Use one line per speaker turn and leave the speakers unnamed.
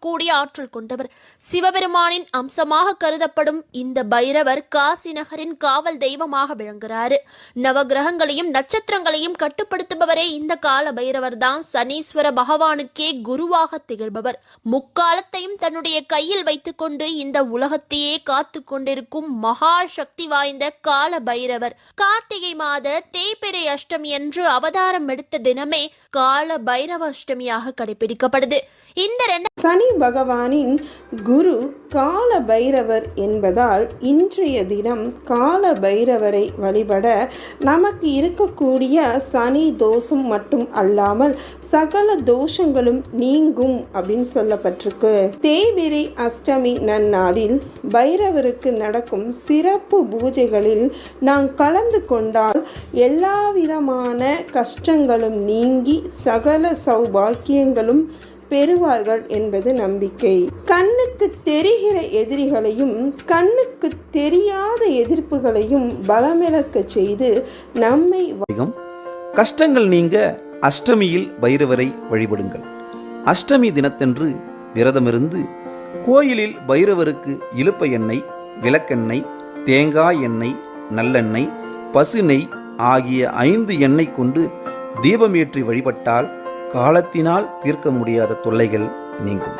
காக்கக்கூடிய ஆற்றல் கொண்டவர். சிவபெருமானின் அம்சமாக கருதப்படும் இந்த பைரவர் காசி நகரின் காவல் தெய்வமாக விளங்குகிறாரு. நவகிரகங்களையும் நட்சத்திரங்களையும் கட்டுப்படுத்துபவரே இந்த கால பைரவர் தான். சனீஸ்வர பகவானுக்கே குருவாக திகழ்பவர். முக்காலத்தையும் தன்னுடைய கையில் வைத்துக் கொண்டு இந்த உலகத்தையே காத்து கொண்டிருக்கும் மகா சக்தி வாய்ந்த கால பைரவர். கார்த்திகை மாத தேய்பிறை அஷ்டமி என்று அவதாரம் எடுத்த தினமே கால பைரவ அஷ்டமியாக கடைபிடிக்கப்படுது. இந்த
சனி பகவானின் குரு கால பைரவர் என்பதால் இன்றைய தினம் கால பைரவரை வழிபட நமக்கு இருக்கக்கூடிய சனி தோஷம் மட்டும் அல்லாமல் சகல தோஷங்களும் நீங்கும் அப்படின்னு சொல்லப்பட்டிருக்கு. தேய்பிறை அஷ்டமி நன்னாளில் பைரவருக்கு நடக்கும் சிறப்பு பூஜைகளில் நாம் கலந்து கொண்டால் எல்லா விதமான கஷ்டங்களும் நீங்கி சகல சௌபாக்கியங்களும் பெறுவார்கள் என்பது நம்பிக்கை. கண்ணுக்கு தெரிகிற எதிரிகளையும் கண்ணுக்கு தெரியாத எதிர்ப்புகளையும் பலமிழக்க செய்து நம்மை
கஷ்டங்கள் நீங்க அஷ்டமியில் பைரவரை வழிபடுங்கள். அஷ்டமி தினத்தன்று விரதமிருந்து கோயிலில் பைரவருக்கு இலுப்ப எண்ணெய், விளக்கெண்ணெய், தேங்காய் எண்ணெய், நல்லெண்ணெய், பசு நெய் ஆகிய 5 எண்ணெய் கொண்டு தீபமேற்றி வழிபட்டால் காலத்தினால் தீர்க்க முடியாத தொல்லைகள் நீங்கும்.